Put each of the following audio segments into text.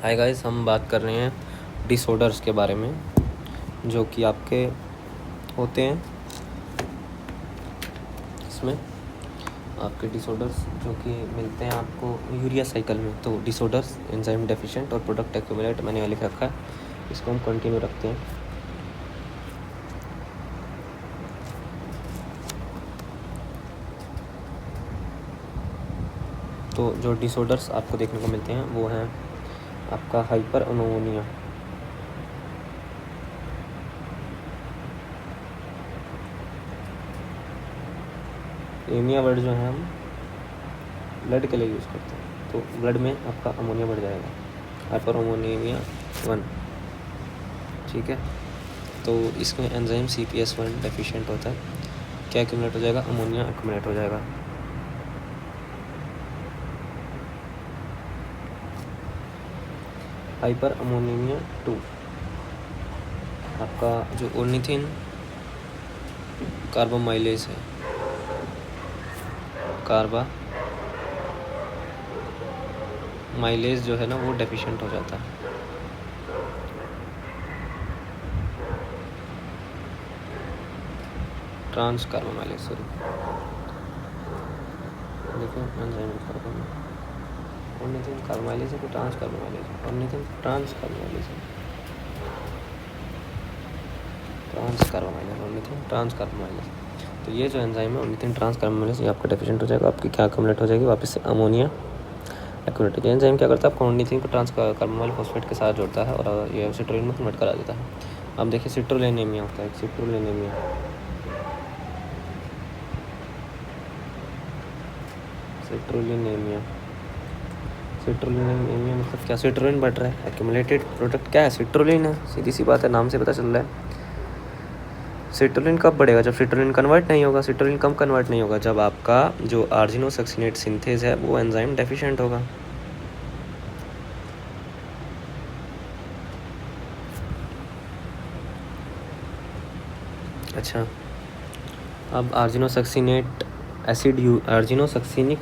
Hi guys, हम बात कर रहे हैं डिसऑर्डर्स के बारे में जो कि आपके होते हैं। इसमें आपके डिसऑर्डर्स जो कि मिलते हैं आपको यूरिया साइकिल में। तो डिसऑर्डर्स, एंजाइम डेफिशिएंट और प्रोडक्ट एक्यूमुलेट मैंने लिख रखा है, इसको हम कंटिन्यू रखते हैं। तो जो डिसऑर्डर्स आपको देखने को मिलते हैं वो हैं आपका हाइपर अमोनिया, एमिया वर्ड जो है हम ब्लड के लिए यूज़ करते हैं। तो ब्लड में आपका अमोनिया बढ़ जाएगा, हाइपर अमोनिया 1, ठीक है। तो इसमें एंजाइम CPS1 डेफिशिएंट होता है, क्या एक्यूमुलेट हो जाएगा, अमोनिया एक्यूमुलेट हो जाएगा। हाइपर अमोनिया 2 आपका जो ओर्निथिन कार्बोमाइलेज है, माइलेज जो है ना वो डेफिशिएंट हो जाता है। ट्रांस कार्बोमाइलेज, सॉरी, देखो एंजाइम ओर्निथिन कार्बोमाइलेज है, तो ट्रांस कार्बोमाइलेज, ओर्निथिन ट्रांस कार्बोमाइलेज है, ट्रांस कार्बोमाइलेज, ओर्निथिन ट्रांस कार्बोमाइलेज। तो ये जो एंजाइम है ओर्निथिन ट्रांस कार्बोमाइलेज, ये आपका डेफिशिएंट हो जाएगा। आपकी क्या एक्यूमुलेट हो जाएगी, वापस से अमोनिया एक्यूमुलेट हो जाएगी। एंजाइम क्या करता है, आपको ओर्निथिन को ट्रांस कार्बोमाइल फॉस्फेट के साथ जोड़ता है और ये सिट्रोलिन में कन्वर्ट करा देता है। अब देखिए सिट्रोलिनेमिया होता है, सिट्रोलिनेमिया, सिट्रोलिनेमिया, सिट्रोलिनेमिया मतलब क्या, सिट्रोलिन बढ़ रहा है, एक्यूमुलेटेड प्रोडक्ट क्या है, सिट्रोलिन है, सीधी सी बात है, नाम से पता चल रहा है। सिट्रोलिन कब बढ़ेगा, जब सिट्रोलिन कन्वर्ट नहीं होगा। सिट्रोलिन कब कन्वर्ट नहीं होगा, जब आपका जो आर्जिनोसक्सिनेट सिंथेज है वो एंजाइम डेफिशिएंट होगा। अच्छा, अब आर्जिनोसक्सिनिक एसिड यूरिया, आर्जिनोसक्सिनिक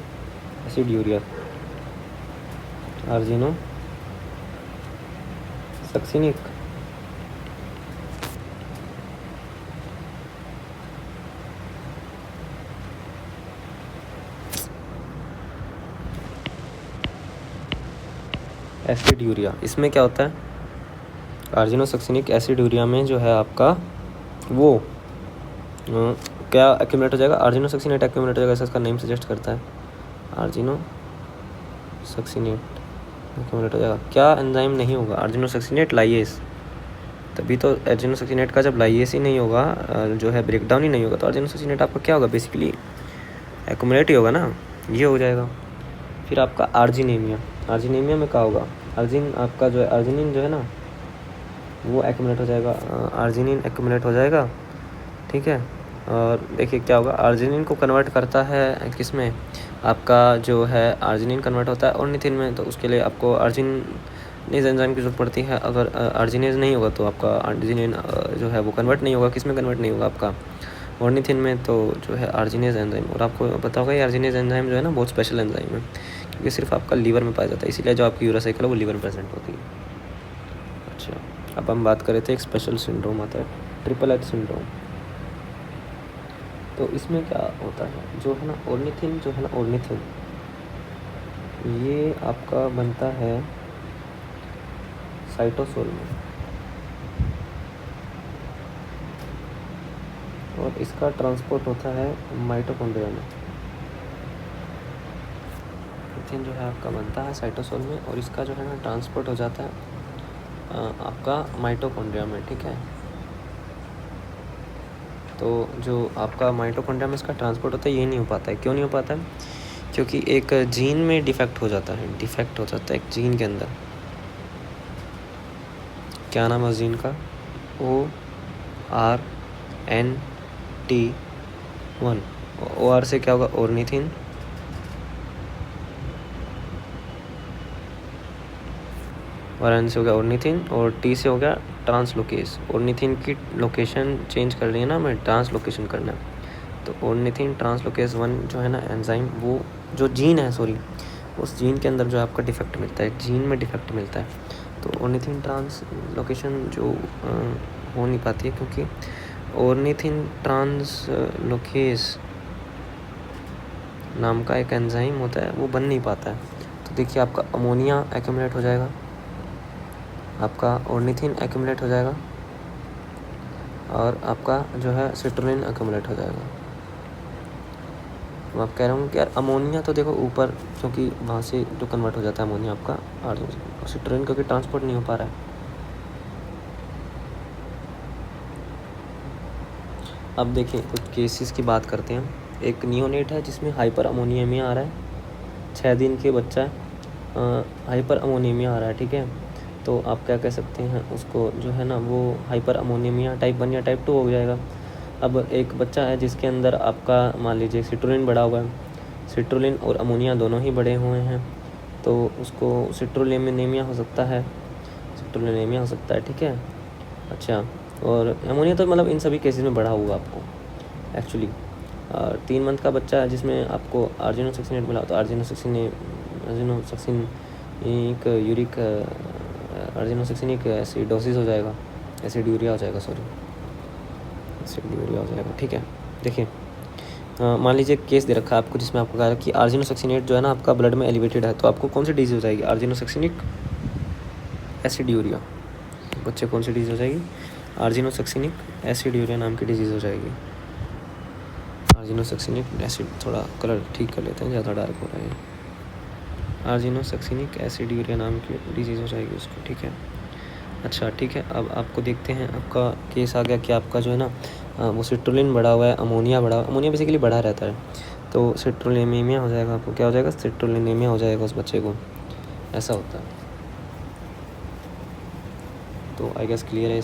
एसिड यूरिया, इसमें क्या होता है, आर्जिनोसक्सिनिक एसिड यूरिया में जो है आपका वो क्या एक्यूमुलेट हो जाएगा, आर्जिनोसक्सिनेट एक्यूमुलेट हो जाएगा, ऐसा इसका नेम सजेस्ट करता है, आर्जिनोसक्सिनेट एक्यूमुलेट हो जाएगा। क्या एंजाइम नहीं होगा, आर्जिनोसक्सिनेट लाइएस, तभी तो आर्जिनोसक्सिनेट का जब लाइएस ही नहीं होगा, जो है ब्रेकडाउन ही नहीं होगा, तो आर्जिनोसक्सिनेट आपका क्या होगा, बेसिकली एक्यूमुलेट ही होगा ना, ये हो जाएगा। फिर आपका आर्जिनेमिया, आर्जिनेमिया में क्या होगा, अर्जिन आपका जो है अर्जिनिन जो है ना वो एक्यूमुलेट हो जाएगा, आर्जिनिन एक्यूमुलेट हो जाएगा, ठीक है। और देखिए क्या होगा, आर्जिनिन को कन्वर्ट करता है किस में, आपका जो है आर्जिनिन कन्वर्ट होता है ऑर्निथिन में, तो उसके लिए आपको अर्जिनेज एंजाइम की जरूरत पड़ती है। अगर अर्जिनेज नहीं होगा तो आपका अर्जिनिन जो है वो कन्वर्ट नहीं होगा, किस में कन्वर्ट नहीं होगा, आपका ऑर्निथिन में, तो जो है अर्जिनेज एंजाइम। और आपको पता होगा ये अर्जिनेज एंजाइम जो है ना बहुत स्पेशल एंजाइम है, क्योंकि सिर्फ आपका लीवर में पाया जाता है, इसीलिए जो आपकी यूरिया साइकिल है वो लीवर में प्रेजेंट होती है। अच्छा, अब हम बात कर रहे थे एक स्पेशल सिंड्रोम आता है, ट्रिपल एच सिंड्रोम। तो इसमें क्या होता है, जो है ना ऑर्निथिन, जो है ना ऑर्निथिन, ये आपका बनता है साइटोसोल में, और इसका ट्रांसपोर्ट होता है माइटोकॉन्ड्रिया में। ऑर्निथिन जो है आपका बनता है साइटोसोल में, और इसका जो है ना ट्रांसपोर्ट हो जाता है आपका माइटोकॉन्ड्रिया में, ठीक है। तो जो आपका माइटोकॉन्ड्रिया में इसका ट्रांसपोर्ट होता है ये नहीं हो पाता है, क्यों नहीं हो पाता है, क्योंकि एक जीन में डिफेक्ट हो जाता है, डिफेक्ट हो जाता है एक जीन के अंदर। क्या नाम है उस जीन का, ORNT1। OR से क्या होगा, ऑर्निथिन, और N से हो गया ऑर्निथिन, और T से हो गया ट्रांसलोकेस। ऑर्निथिन की लोकेशन चेंज कर रही है ना, हमें ट्रांसलोकेशन करना है, तो ऑर्निथिन ट्रांसलोकेस 1 जो है ना एंजाइम, वो जो जीन है, सॉरी उस जीन के अंदर जो आपका डिफेक्ट मिलता है, जीन में डिफेक्ट मिलता है। तो ऑर्निथिन ट्रांसलोकेशन जो हो नहीं पाती है, क्योंकि ऑर्निथिन ट्रांसलोकेस नाम का एक एंजाइम होता है, वो बन नहीं पाता है। तो देखिए आपका अमोनिया एक्यूमुलेट हो जाएगा, आपका ऑर्निथिन एक्यूमुलेट हो जाएगा, और आपका जो है सिट्रुलिन एक्यूमुलेट हो जाएगा। मैं आप कह रहा हूँ कि यार अमोनिया तो देखो ऊपर, क्योंकि वहाँ से जो कन्वर्ट हो जाता है अमोनिया आपका, और सिट्रुलिन क्योंकि ट्रांसपोर्ट नहीं हो पा रहा है। अब देखिए कुछ केसेस की बात करते हैं। एक नियोनेट है जिसमें हाइपर अमोनियमिया आ रहा है, 6 दिन के बच्चा है, हाइपर अमोनियमिया आ रहा है, ठीक है। तो आप क्या कह सकते हैं उसको, जो है ना वो हाइपर अमोनियमिया टाइप 1 या टाइप 2 हो जाएगा। अब एक बच्चा है जिसके अंदर आपका मान लीजिए सिट्रुलिन बढ़ा हुआ है, सिट्रुलिन और अमोनिया दोनों ही बढ़े हुए हैं, तो उसको सिट्रुलिनेमिया हो सकता है, सिट्रुलिनेमिया हो सकता है, ठीक है। अच्छा, और अमोनिया तो मतलब इन सभी केसेस में बढ़ा हुआ आपको एक्चुअली। 3 मंथ का बच्चा है जिसमें आपको आर्जिनोसक्सिनेट मिला, तो आर्जिनोसक्सिनिक यूरिक आर्जिनोसक्सिनिक एसिडोसिस हो जाएगा, एसिड्यूरिया हो जाएगा, सॉरी एसिड्यूरिया हो जाएगा, ठीक है। देखिए मान लीजिए केस दे रखा है आपको जिसमें आपको कहा कि आर्जिनोसक्सिनेट जो है ना आपका ब्लड में एलिवेटेड है, तो आपको कौन सी डिजीज़ हो जाएगी, आर्जिनोसक्सिनिक एसिड्यूरिया। बच्चे कौन सी डिजीज़ हो जाएगी, आर्जिनोसक्सिनिक एसिड्यूरिया नाम की डिजीज़ हो जाएगी। आर्जिनोसक्सिनिक एसिड, थोड़ा कलर ठीक कर लेते हैं, ज़्यादा डार्क हो रहा है। आर्जिनोसक्सिनिक एसिड्यूरिया नाम की डिजीज़ हो जाएगी उसको, ठीक है। अच्छा ठीक है, अब आपको देखते हैं आपका केस आ गया कि आपका जो है ना वो सिट्रुलिन बढ़ा हुआ है, अमोनिया बढ़ा हुआ है, अमोनिया बेसिकली बढ़ा रहता है, तो सिट्रुलिनेमिया हो जाएगा, आपको क्या हो जाएगा, सिट्रुलिनेमिया हो जाएगा उस बच्चे को, ऐसा होता है। तो आई गेस क्लियर है।